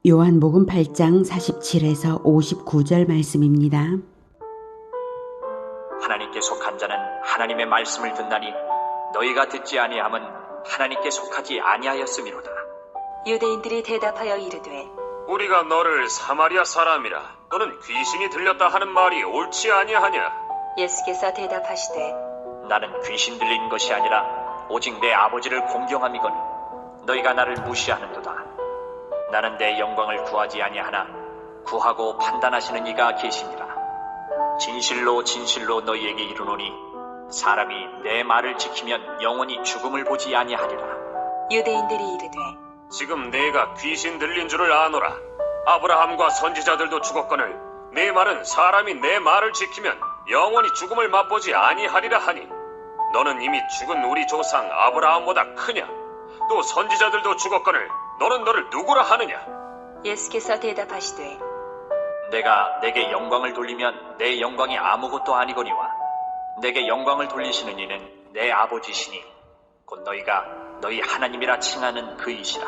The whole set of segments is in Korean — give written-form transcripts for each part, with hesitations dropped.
요한복음 8장 47에서 59절 말씀입니다. 하나님께 속한 자는 하나님의 말씀을 듣나니 너희가 듣지 아니함은 하나님께 속하지 아니하였음이로다. 유대인들이 대답하여 이르되 우리가 너를 사마리아 사람이라 너는 귀신이 들렸다 하는 말이 옳지 아니하냐? 예수께서 대답하시되 나는 귀신 들린 것이 아니라 오직 내 아버지를 공경함이거늘 너희가 나를 무시하는도다. 나는 내 영광을 구하지 아니하나 구하고 판단하시는 이가 계시니라. 진실로 진실로 너희에게 이르노니 사람이 내 말을 지키면 영원히 죽음을 보지 아니하리라. 유대인들이 이르되 지금 내가 귀신 들린 줄을 아노라. 아브라함과 선지자들도 죽었거늘 내 말은 사람이 내 말을 지키면 영원히 죽음을 맛보지 아니하리라 하니 너는 이미 죽은 우리 조상 아브라함보다 크냐? 또 선지자들도 죽었거늘 너는 너를 누구라 하느냐? 예수께서 대답하시되 내가 내게 영광을 돌리면 내 영광이 아무것도 아니거니와 내게 영광을 돌리시는 이는 내 아버지시니 곧 너희가 너희 하나님이라 칭하는 그이시라.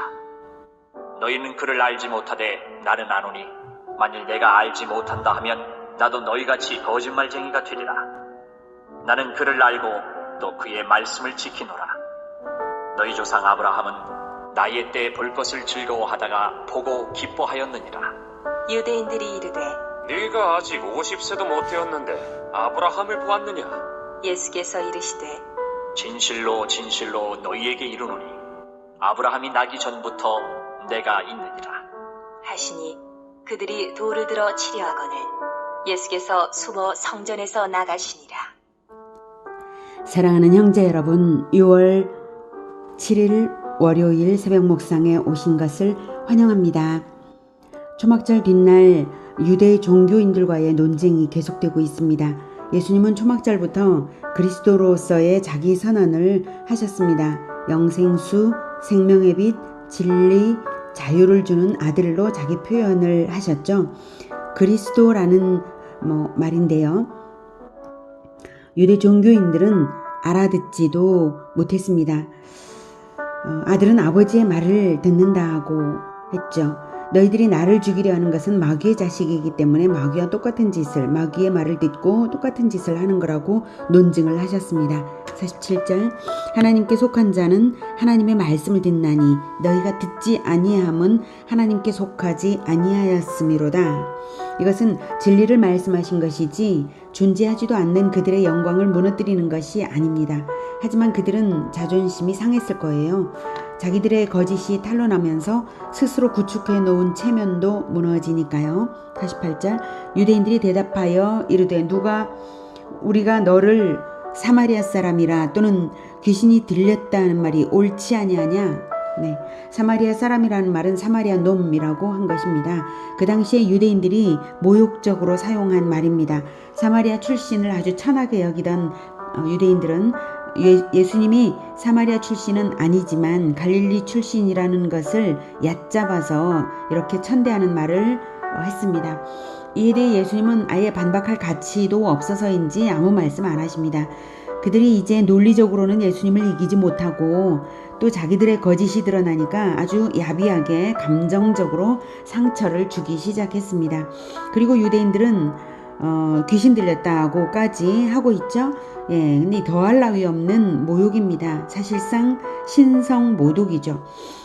너희는 그를 알지 못하되 나는 아노니 만일 내가 알지 못한다 하면 나도 너희같이 거짓말쟁이가 되리라. 나는 그를 알고 또 그의 말씀을 지키노라. 너희 조상 아브라함은 나이의 때에 볼 것을 즐거워하다가 보고 기뻐하였느니라. 유대인들이 이르되 네가 아직 50세도 못 되었는데 아브라함을 보았느냐? 예수께서 이르시되 진실로 진실로 너희에게 이르노니 아브라함이 나기 전부터 내가 있느니라. 하시니 그들이 돌을 들어 치려 하거늘 예수께서 숨어 성전에서 나가시니라. 사랑하는 형제 여러분, 6월 7일 월요일 새벽 목상에 오신 것을 환영합니다. 초막절 뒷날 유대 종교인들과의 논쟁이 계속되고 있습니다. 예수님은 초막절부터 그리스도로서의 자기 선언을 하셨습니다. 영생수, 생명의 빛, 진리, 자유를 주는 아들로 자기 표현을 하셨죠. 그리스도라는 말인데요. 유대 종교인들은 알아듣지도 못했습니다. 아들은 아버지의 말을 듣는다고 했죠. 너희들이 나를 죽이려 하는 것은 마귀의 자식이기 때문에 마귀와 똑같은 짓을, 마귀의 말을 듣고 똑같은 짓을 하는 거라고 논증을 하셨습니다. 47절 하나님께 속한 자는 하나님의 말씀을 듣나니 너희가 듣지 아니함은 하나님께 속하지 아니하였음이로다. 이것은 진리를 말씀하신 것이지 존재하지도 않는 그들의 영광을 무너뜨리는 것이 아닙니다. 하지만 그들은 자존심이 상했을 거예요. 자기들의 거짓이 탄로나면서 스스로 구축해 놓은 체면도 무너지니까요. 48절 유대인들이 대답하여 이르되 우리가 너를 사마리아 사람이라 또는 귀신이 들렸다는 말이 옳지 아니하냐? 네, 사마리아 사람이라는 말은 사마리아 놈이라고 한 것입니다. 그 당시에 유대인들이 모욕적으로 사용한 말입니다. 사마리아 출신을 아주 천하게 여기던 유대인들은 예수님이 사마리아 출신은 아니지만 갈릴리 출신이라는 것을 얕잡아서 이렇게 천대하는 말을 했습니다. 이에 대해 예수님은 아예 반박할 가치도 없어서인지 아무 말씀 안 하십니다. 그들이 이제 논리적으로는 예수님을 이기지 못하고 또 자기들의 거짓이 드러나니까 아주 야비하게 감정적으로 상처를 주기 시작했습니다. 그리고 유대인들은 귀신 들렸다고까지 하고 있죠. 근데 더할 나위 없는 모욕입니다. 사실상 신성 모독이죠.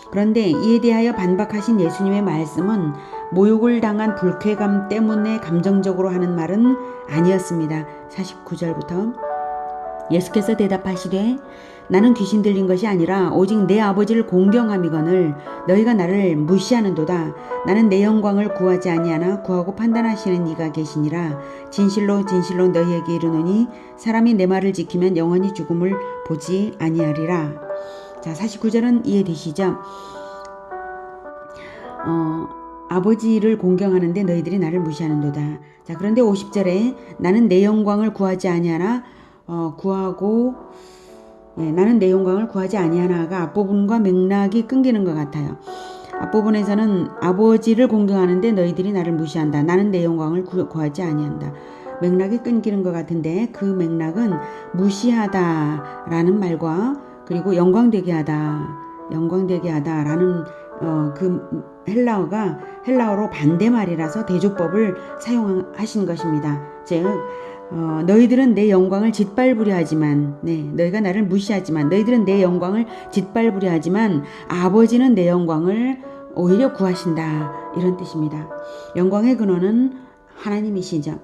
그런데 이에 대하여 반박하신 예수님의 말씀은 모욕을 당한 불쾌감 때문에 감정적으로 하는 말은 아니었습니다. 49절부터 예수께서 대답하시되 나는 귀신 들린 것이 아니라 오직 내 아버지를 공경함이거늘 너희가 나를 무시하는도다. 나는 내 영광을 구하지 아니하나 구하고 판단하시는 이가 계시니라. 진실로 진실로 너희에게 이르노니 사람이 내 말을 지키면 영원히 죽음을 보지 아니하리라. 자, 49절은 이해되시죠? 아버지를 공경하는데 너희들이 나를 무시하는도다. 자, 그런데 50절에 나는 내 영광을 구하지 아니하나 나는 내 영광을 구하지 아니하나가 앞부분과 맥락이 끊기는 것 같아요. 앞부분에서는 아버지를 공경하는데 너희들이 나를 무시한다. 나는 내 영광을 구하지 아니한다. 맥락이 끊기는 것 같은데 그 맥락은 무시하다라는 말과 그리고 영광되게 하다라는 그 헬라어로 반대말이라서 대조법을 사용하신 것입니다. 즉 너희들은 내 영광을 짓밟으려 하지만 너희가 나를 무시하지만 너희들은 내 영광을 짓밟으려 하지만 아버지는 내 영광을 오히려 구하신다, 이런 뜻입니다. 영광의 근원은 하나님이시죠.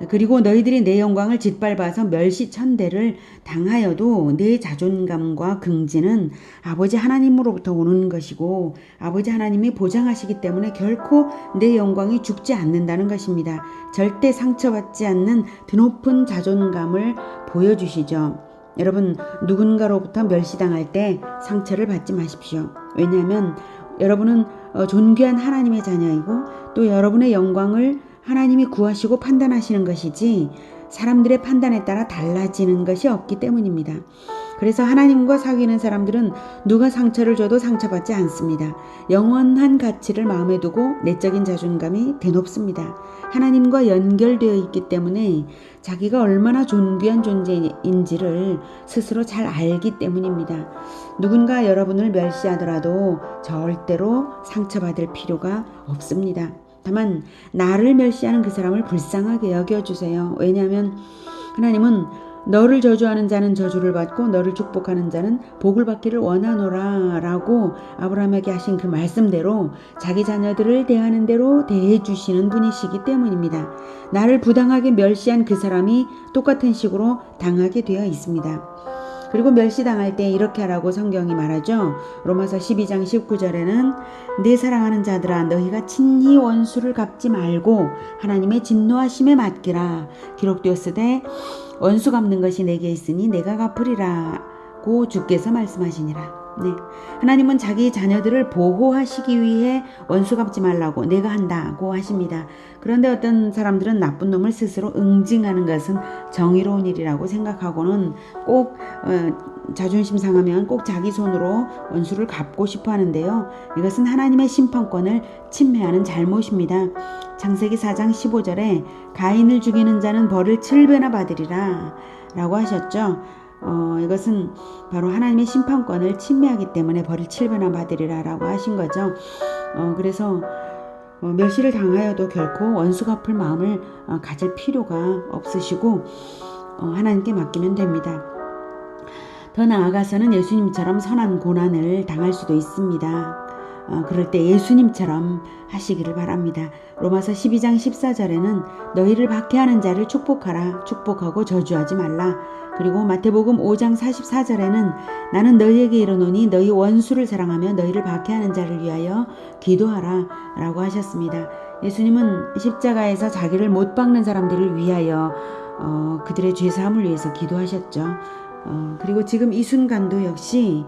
그리고 너희들이 내 영광을 짓밟아서 멸시천대를 당하여도 내 자존감과 긍지는 아버지 하나님으로부터 오는 것이고 아버지 하나님이 보장하시기 때문에 결코 내 영광이 죽지 않는다는 것입니다. 절대 상처받지 않는 드높은 자존감을 보여주시죠. 여러분, 누군가로부터 멸시당할 때 상처를 받지 마십시오. 왜냐하면 여러분은 존귀한 하나님의 자녀이고 또 여러분의 영광을 하나님이 구하시고 판단하시는 것이지 사람들의 판단에 따라 달라지는 것이 없기 때문입니다. 그래서 하나님과 사귀는 사람들은 누가 상처를 줘도 상처받지 않습니다. 영원한 가치를 마음에 두고 내적인 자존감이 대높습니다. 하나님과 연결되어 있기 때문에 자기가 얼마나 존귀한 존재인지를 스스로 잘 알기 때문입니다. 누군가 여러분을 멸시하더라도 절대로 상처받을 필요가 없습니다. 다만 나를 멸시하는 그 사람을 불쌍하게 여겨주세요. 왜냐하면 하나님은 너를 저주하는 자는 저주를 받고 너를 축복하는 자는 복을 받기를 원하노라 라고 아브라함에게 하신 그 말씀대로 자기 자녀들을 대하는 대로 대해주시는 분이시기 때문입니다. 나를 부당하게 멸시한 그 사람이 똑같은 식으로 당하게 되어 있습니다. 그리고 멸시당할 때 이렇게 하라고 성경이 말하죠. 로마서 12장 19절에는 내 사랑하는 자들아 너희가 친히 원수를 갚지 말고 하나님의 진노하심에 맡기라. 기록되었으되 원수 갚는 것이 내게 있으니 내가 갚으리라고 주께서 말씀하시니라. 하나님은 자기 자녀들을 보호하시기 위해 원수 갚지 말라고 내가 한다고 하십니다. 그런데 어떤 사람들은 나쁜 놈을 스스로 응징하는 것은 정의로운 일이라고 생각하고는 꼭 자존심 상하면 꼭 자기 손으로 원수를 갚고 싶어 하는데요. 이것은 하나님의 심판권을 침해하는 잘못입니다. 창세기 4장 15절에 가인을 죽이는 자는 벌을 7배나 받으리라 라고 하셨죠. 이것은 바로 하나님의 심판권을 침해하기 때문에 벌을 7배나 받으리라 라고 하신 거죠. 그래서 멸시를 당하여도 결코 원수 갚을 마음을 가질 필요가 없으시고 하나님께 맡기면 됩니다. 더 나아가서는 예수님처럼 선한 고난을 당할 수도 있습니다. 그럴 때 예수님처럼 하시기를 바랍니다. 로마서 12장 14절에는 너희를 박해하는 자를 축복하라. 축복하고 저주하지 말라. 그리고 마태복음 5장 44절에는 나는 너희에게 이르노니 너희 원수를 사랑하며 너희를 박해하는 자를 위하여 기도하라 라고 하셨습니다. 예수님은 십자가에서 자기를 못 박는 사람들을 위하여 그들의 죄사함을 위해서 기도하셨죠. 그리고 지금 이 순간도 역시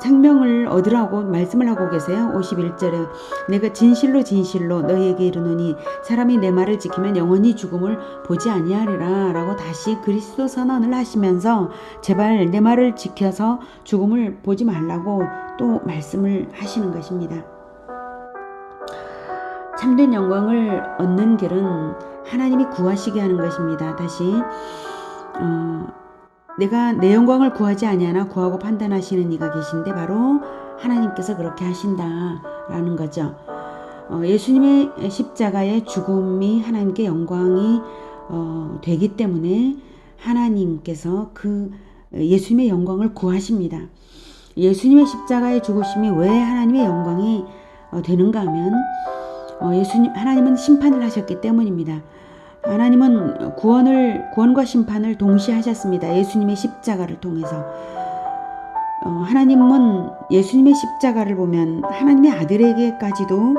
생명을 얻으라고 말씀을 하고 계세요. 51절에 내가 진실로 진실로 너희에게 이르노니 사람이 내 말을 지키면 영원히 죽음을 보지 아니하리라 라고 다시 그리스도 선언을 하시면서 제발 내 말을 지켜서 죽음을 보지 말라고 또 말씀을 하시는 것입니다. 참된 영광을 얻는 길은 하나님이 구하시게 하는 것입니다. 다시 내가 내 영광을 구하지 아니하나 구하고 판단하시는 이가 계신데 바로 하나님께서 그렇게 하신다라는 거죠. 예수님의 십자가의 죽음이 하나님께 영광이 되기 때문에 하나님께서 그 예수님의 영광을 구하십니다. 예수님의 십자가의 죽으심이 왜 하나님의 영광이 되는가 하면 하나님은 심판을 하셨기 때문입니다. 하나님은 구원과 심판을 동시에 하셨습니다. 예수님의 십자가를 통해서. 하나님은 예수님의 십자가를 보면 하나님의 아들에게까지도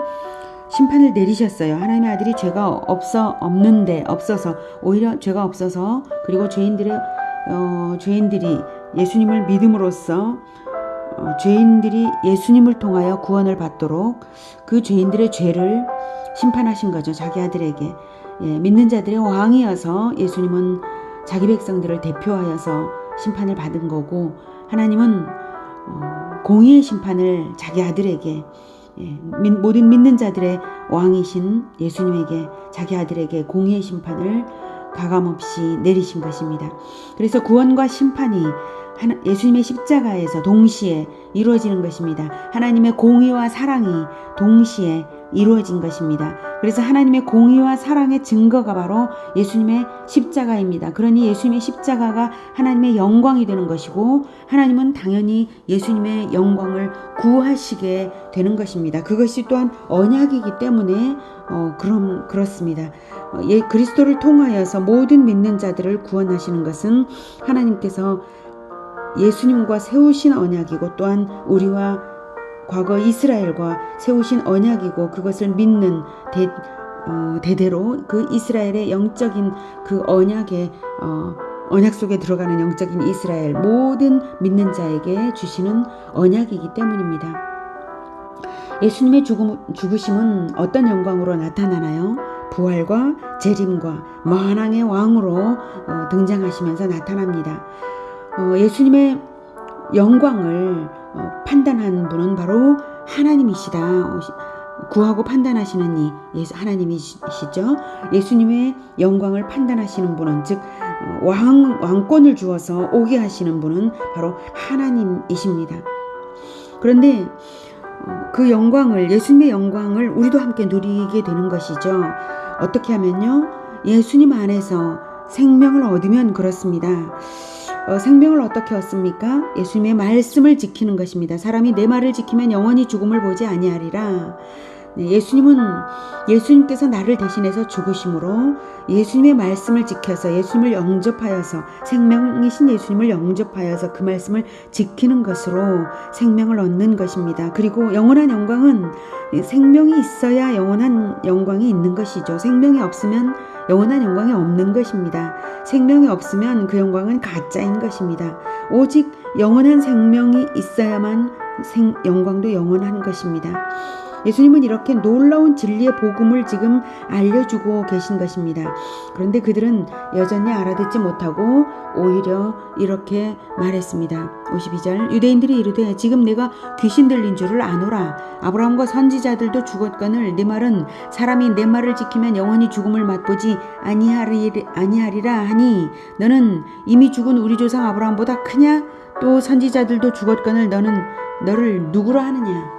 심판을 내리셨어요. 하나님의 아들이 죄가 없어서 오히려 죄가 없어서 그리고 죄인들이 예수님을 믿음으로써 죄인들이 예수님을 통하여 구원을 받도록 그 죄인들의 죄를 심판하신 거죠. 자기 아들에게. 믿는 자들의 왕이어서 예수님은 자기 백성들을 대표하여서 심판을 받은 거고 하나님은 공의의 심판을 자기 아들에게 모든 믿는 자들의 왕이신 예수님에게 자기 아들에게 공의의 심판을 가감없이 내리신 것입니다. 그래서 구원과 심판이 예수님의 십자가에서 동시에 이루어지는 것입니다. 하나님의 공의와 사랑이 동시에 이루어진 것입니다. 그래서 하나님의 공의와 사랑의 증거가 바로 예수님의 십자가입니다. 그러니 예수님의 십자가가 하나님의 영광이 되는 것이고 하나님은 당연히 예수님의 영광을 구하시게 되는 것입니다. 그것이 또한 언약이기 때문에 그렇습니다. 그리스도를 통하여서 모든 믿는 자들을 구원하시는 것은 하나님께서 예수님과 세우신 언약이고 또한 우리와 과거 이스라엘과 세우신 언약이고 그것을 믿는 대대로 그 이스라엘의 영적인 그 언약 속에 들어가는 영적인 이스라엘 모든 믿는 자에게 주시는 언약이기 때문입니다. 예수님의 죽으심은 어떤 영광으로 나타나나요? 부활과 재림과 만왕의 왕으로 등장하시면서 나타납니다. 예수님의 영광을 판단한 분은 바로 하나님이시다. 구하고 판단하시는 이 하나님이시죠. 예수님의 영광을 판단하시는 분은 즉 왕권을 주어서 오게 하시는 분은 바로 하나님이십니다. 그런데 그 영광을 예수님의 영광을 우리도 함께 누리게 되는 것이죠. 어떻게 하면요? 예수님 안에서 생명을 얻으면 그렇습니다. 생명을 어떻게 얻습니까? 예수님의 말씀을 지키는 것입니다. 사람이 내 말을 지키면 영원히 죽음을 보지 아니하리라. 예수님께서 나를 대신해서 죽으심으로 예수님의 말씀을 지켜서 예수님을 영접하여서 생명이신 예수님을 영접하여서 그 말씀을 지키는 것으로 생명을 얻는 것입니다. 그리고 영원한 영광은 생명이 있어야 영원한 영광이 있는 것이죠. 생명이 없으면 영원한 영광이 없는 것입니다. 생명이 없으면 그 영광은 가짜인 것입니다. 오직 영원한 생명이 있어야만 영광도 영원한 것입니다. 예수님은 이렇게 놀라운 진리의 복음을 지금 알려주고 계신 것입니다. 그런데 그들은 여전히 알아듣지 못하고 오히려 이렇게 말했습니다. 52절 유대인들이 이르되 지금 내가 귀신 들린 줄을 아노라. 아브라함과 선지자들도 죽었거늘 네 말은 사람이 내 말을 지키면 영원히 죽음을 맛보지 아니하리라 하니 너는 이미 죽은 우리 조상 아브라함보다 크냐? 또 선지자들도 죽었거늘 너는 너를 누구로 하느냐?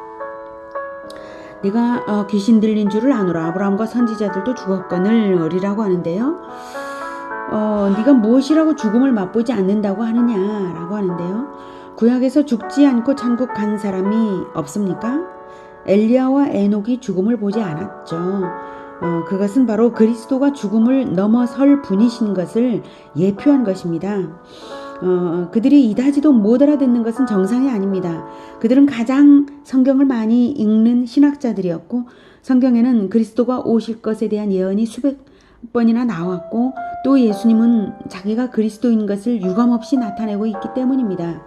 네가 귀신 들린 줄을 아노라. 아브라함과 선지자들도 죽었거늘이라고 하는데요. 네가 무엇이라고 죽음을 맛보지 않는다고 하느냐라고 하는데요. 구약에서 죽지 않고 천국 간 사람이 없습니까? 엘리야와 에녹이 죽음을 보지 않았죠. 그것은 바로 그리스도가 죽음을 넘어설 분이신 것을 예표한 것입니다. 그들이 이다지도 못 알아듣는 것은 정상이 아닙니다. 그들은 가장 성경을 많이 읽는 신학자들이었고 성경에는 그리스도가 오실 것에 대한 예언이 수백 번이나 나왔고 또 예수님은 자기가 그리스도인 것을 유감없이 나타내고 있기 때문입니다.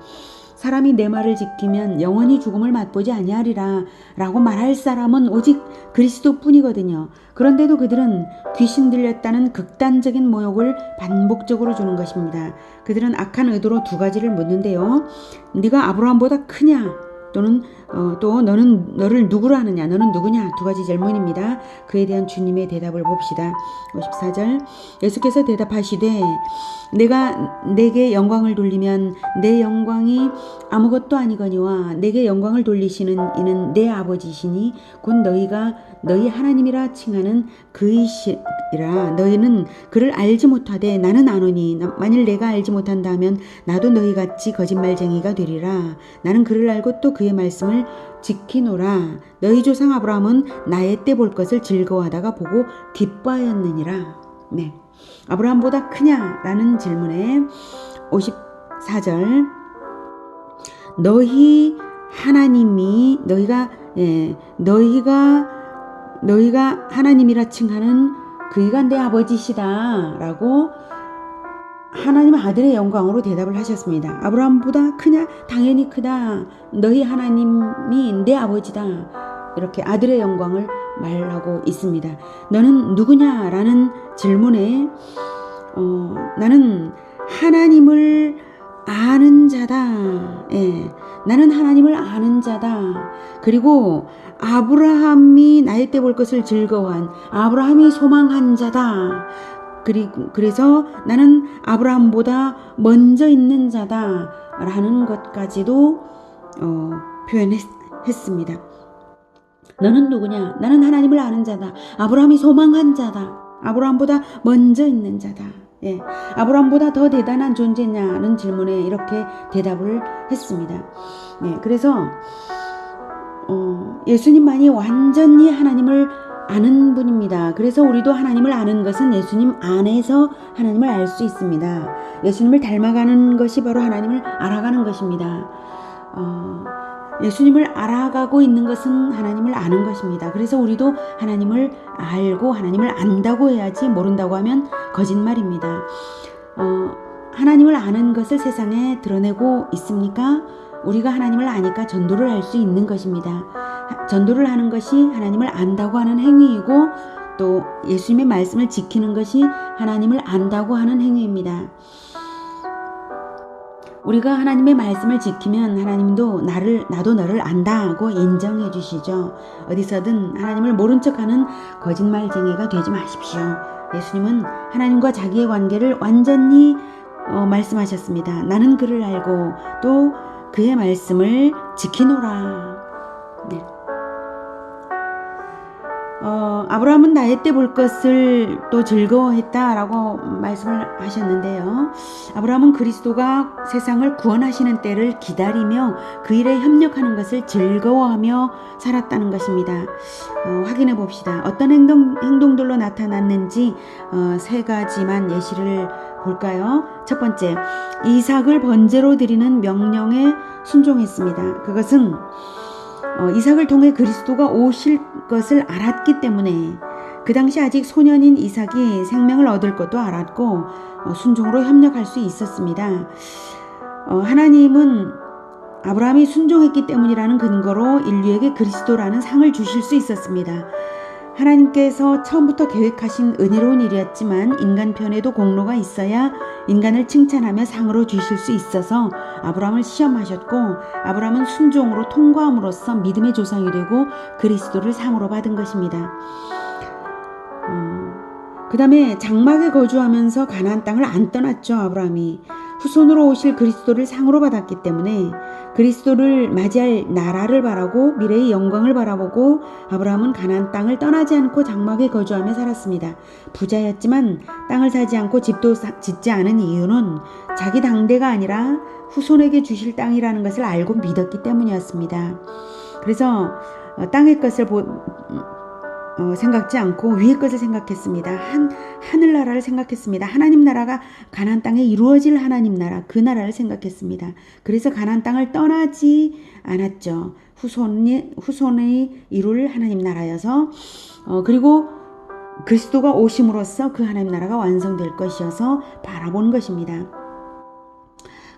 사람이 내 말을 지키면 영원히 죽음을 맛보지 아니하리라 라고 말할 사람은 오직 그리스도뿐이거든요. 그런데도 그들은 귀신 들렸다는 극단적인 모욕을 반복적으로 주는 것입니다. 그들은 악한 의도로 두 가지를 묻는데요. 네가 아브라함보다 크냐? 또는 또 너는 너를 누구로 하느냐? 너는 누구냐? 두 가지 질문입니다. 그에 대한 주님의 대답을 봅시다. 54절 예수께서 대답하시되 내가 내게 영광을 돌리면 내 영광이 아무것도 아니거니와 내게 영광을 돌리시는 이는 내 아버지시니 곧 너희가 너희 하나님이라 칭하는 그이시라. 너희는 그를 알지 못하되 나는 아노니 만일 내가 알지 못한다 하면 나도 너희같이 거짓말쟁이가 되리라. 나는 그를 알고 또 그의 말씀을 지키노라. 너희 조상 아브라함은 나의 때 볼 것을 즐거워하다가 보고 기뻐하였느니라. 네, 아브라함보다 크냐라는 질문에 54절 너희 하나님이 너희가 하나님이라 칭하는 그이가 내 아버지시다 라고 하나님 아들의 영광으로 대답을 하셨습니다. 아브라함보다 크냐? 당연히 크다. 너희 하나님이 내 아버지다. 이렇게 아들의 영광을 말하고 있습니다. 너는 누구냐라는 질문에 나는 하나님을 아는 자다. 예, 나는 하나님을 아는 자다. 그리고 아브라함이 나의 때 볼 것을 즐거워한 아브라함이 소망한 자다. 그래서 나는 아브라함보다 먼저 있는 자다라는 것까지도 표현했습니다. 너는 누구냐? 나는 하나님을 아는 자다. 아브라함이 소망한 자다. 아브라함보다 먼저 있는 자다. 예, 아브라함보다 더 대단한 존재냐는 질문에 이렇게 대답을 했습니다. 예, 그래서 예수님만이 완전히 하나님을 아는 분입니다. 그래서 우리도 하나님을 아는 것은 예수님 안에서 하나님을 알 수 있습니다. 예수님을 닮아가는 것이 바로 하나님을 알아가는 것입니다. 예수님을 알아가고 있는 것은 하나님을 아는 것입니다. 그래서 우리도 하나님을 알고 하나님을 안다고 해야지 모른다고 하면 거짓말입니다. 하나님을 아는 것을 세상에 드러내고 있습니까? 우리가 하나님을 아니까 전도를 할 수 있는 것입니다. 전도를 하는 것이 하나님을 안다고 하는 행위이고 또 예수님의 말씀을 지키는 것이 하나님을 안다고 하는 행위입니다. 우리가 하나님의 말씀을 지키면 하나님도 나도 너를 안다 하고 인정해 주시죠. 어디서든 하나님을 모른 척하는 거짓말쟁이가 되지 마십시오. 예수님은 하나님과 자기의 관계를 완전히 말씀하셨습니다. 나는 그를 알고 또 그의 말씀을 지키노라. 네. 아브라함은 나이 때 볼 것을 또 즐거워했다라고 말씀을 하셨는데요. 아브라함은 그리스도가 세상을 구원하시는 때를 기다리며 그 일에 협력하는 것을 즐거워하며 살았다는 것입니다. 확인해 봅시다. 어떤 행동들로 나타났는지 세 가지만 예시를 볼까요? 첫 번째, 이삭을 번제로 드리는 명령에 순종했습니다. 그것은 이삭을 통해 그리스도가 오실 것을 알았기 때문에 그 당시 아직 소년인 이삭이 생명을 얻을 것도 알았고 순종으로 협력할 수 있었습니다. 하나님은 아브라함이 순종했기 때문이라는 근거로 인류에게 그리스도라는 상을 주실 수 있었습니다. 하나님께서 처음부터 계획하신 은혜로운 일이었지만 인간 편에도 공로가 있어야 인간을 칭찬하며 상으로 주실 수 있어서 아브라함을 시험하셨고 아브라함은 순종으로 통과함으로써 믿음의 조상이 되고 그리스도를 상으로 받은 것입니다. 그 다음에 장막에 거주하면서 가나안 땅을 안 떠났죠. 아브라함이 후손으로 오실 그리스도를 상으로 받았기 때문에 그리스도를 맞이할 나라를 바라고 미래의 영광을 바라보고 아브라함은 가나안 땅을 떠나지 않고 장막에 거주하며 살았습니다. 부자였지만 땅을 사지 않고 집도 짓지 않은 이유는 자기 당대가 아니라 후손에게 주실 땅이라는 것을 알고 믿었기 때문이었습니다. 그래서 땅의 것을 생각지 않고 위의 것을 생각했습니다. 하늘나라를 생각했습니다. 하나님 나라가 가나안 땅에 이루어질 하나님 나라, 그 나라를 생각했습니다. 그래서 가나안 땅을 떠나지 않았죠. 후손이 이룰 하나님 나라여서 그리고 그리스도가 오심으로써 그 하나님 나라가 완성될 것이어서 바라본 것입니다.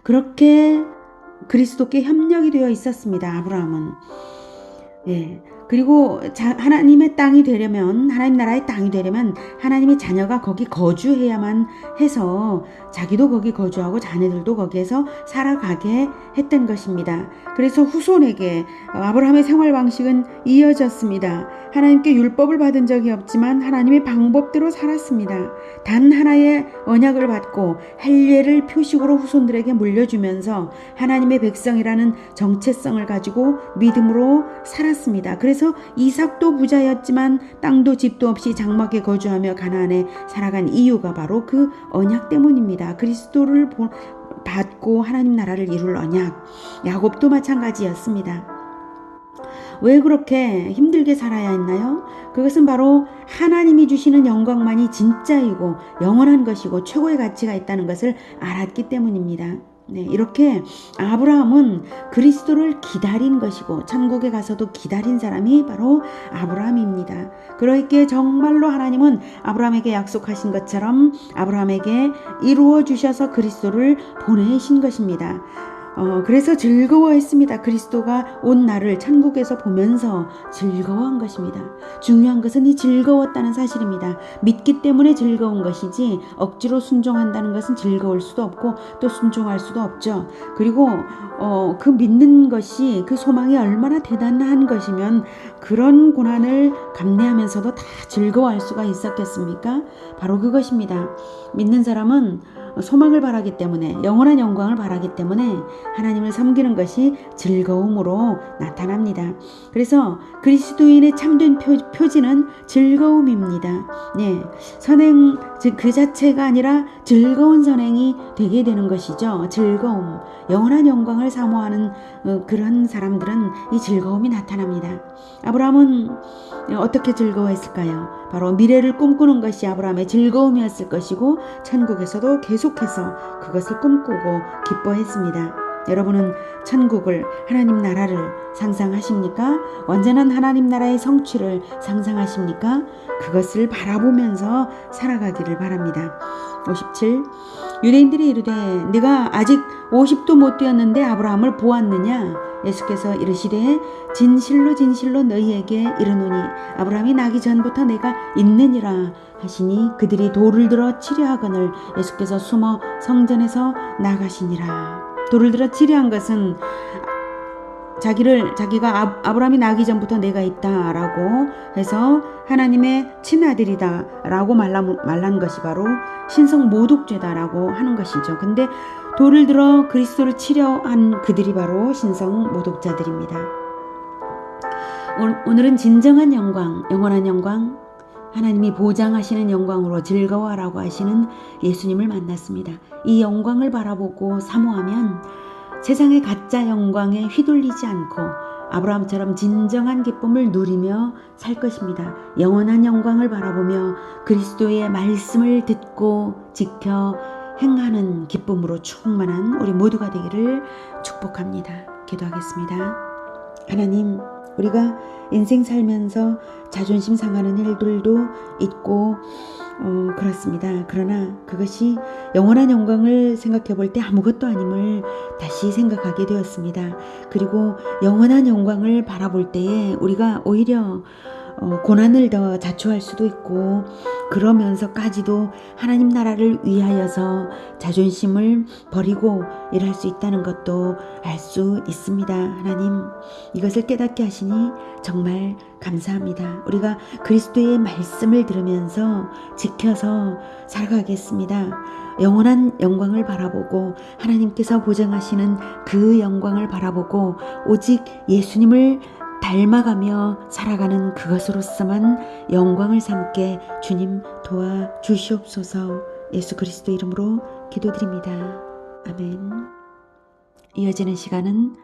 그렇게 그리스도께 협력이 되어 있었습니다. 아브라함은. 예. 그리고 하나님의 땅이 되려면 하나님 나라의 땅이 되려면 하나님의 자녀가 거기 거주해야만 해서 자기도 거기 거주하고 자녀들도 거기에서 살아가게 했던 것입니다. 그래서 후손에게 아브라함의 생활 방식은 이어졌습니다. 하나님께 율법을 받은 적이 없지만 하나님의 방법대로 살았습니다. 단 하나의 언약을 받고 할례를 표식으로 후손들에게 물려주면서 하나님의 백성이라는 정체성을 가지고 믿음으로 살았습니다. 그래서 이삭도 부자였지만 땅도 집도 없이 장막에 거주하며 가나안에 살아간 이유가 바로 그 언약 때문입니다. 그리스도를 받고 하나님 나라를 이룰 언약. 야곱도 마찬가지였습니다. 왜 그렇게 힘들게 살아야 했나요? 그것은 바로 하나님이 주시는 영광만이 진짜이고 영원한 것이고 최고의 가치가 있다는 것을 알았기 때문입니다. 네, 이렇게 아브라함은 그리스도를 기다린 것이고 천국에 가서도 기다린 사람이 바로 아브라함입니다. 그러기에 정말로 하나님은 아브라함에게 약속하신 것처럼 아브라함에게 이루어 주셔서 그리스도를 보내신 것입니다. 그래서 즐거워했습니다. 그리스도가 온 나를 천국에서 보면서 즐거워한 것입니다. 중요한 것은 이 즐거웠다는 사실입니다. 믿기 때문에 즐거운 것이지 억지로 순종한다는 것은 즐거울 수도 없고 또 순종할 수도 없죠. 그리고 그 믿는 것이 그 소망이 얼마나 대단한 것이면 그런 고난을 감내하면서도 다 즐거워할 수가 있었겠습니까? 바로 그것입니다. 믿는 사람은 소망을 바라기 때문에, 영원한 영광을 바라기 때문에 하나님을 섬기는 것이 즐거움으로 나타납니다. 그래서 그리스도인의 참된 표지는 즐거움입니다. 네, 선행 즉 그 자체가 아니라 즐거운 선행이 되게 되는 것이죠. 즐거움, 영원한 영광을 사모하는 그런 사람들은 이 즐거움이 나타납니다. 아브라함은 어떻게 즐거워했을까요? 바로 미래를 꿈꾸는 것이 아브라함의 즐거움이었을 것이고 천국에서도 계속해서 그것을 꿈꾸고 기뻐했습니다. 여러분은 천국을, 하나님 나라를 상상하십니까? 완전한 하나님 나라의 성취를 상상하십니까? 그것을 바라보면서 살아가기를 바랍니다. 57. 유대인들이 이르되 네가 아직 50도 못 되었는데 아브라함을 보았느냐? 예수께서 이르시되 진실로 진실로 너희에게 이르노니 아브라함이 나기 전부터 내가 있느니라 하시니 그들이 돌을 들어 치려 하거늘 예수께서 숨어 성전에서 나가시니라. 돌을 들어 치려한 것은 자기가 아브라함이 나기 전부터 내가 있다라고 해서 하나님의 친아들이다라고 말한 것이 바로 신성 모독죄다라고 하는 것이죠. 근데 돌을 들어 그리스도를 치려 한 그들이 바로 신성 모독자들입니다. 오늘은 진정한 영광, 영원한 영광, 하나님이 보장하시는 영광으로 즐거워하라고 하시는 예수님을 만났습니다. 이 영광을 바라보고 사모하면 세상의 가짜 영광에 휘둘리지 않고 아브라함처럼 진정한 기쁨을 누리며 살 것입니다. 영원한 영광을 바라보며 그리스도의 말씀을 듣고 지켜 행하는 기쁨으로 충만한 우리 모두가 되기를 축복합니다. 기도하겠습니다. 하나님, 우리가 인생 살면서 자존심 상하는 일들도 있고 그렇습니다. 그러나 그것이 영원한 영광을 생각해 볼 때 아무것도 아님을 다시 생각하게 되었습니다. 그리고 영원한 영광을 바라볼 때에 우리가 오히려 고난을 더 자초할 수도 있고 그러면서까지도 하나님 나라를 위하여서 자존심을 버리고 일할 수 있다는 것도 알 수 있습니다. 하나님, 이것을 깨닫게 하시니 정말 감사합니다. 우리가 그리스도의 말씀을 들으면서 지켜서 살아가겠습니다. 영원한 영광을 바라보고 하나님께서 보장하시는 그 영광을 바라보고 오직 예수님을 닮아가며 살아가는 그것으로서만 영광을 삼게 주님 도와주시옵소서. 예수 그리스도 이름으로 기도드립니다. 아멘. 이어지는 시간은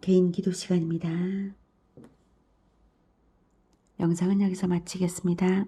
개인 기도 시간입니다. 영상은 여기서 마치겠습니다.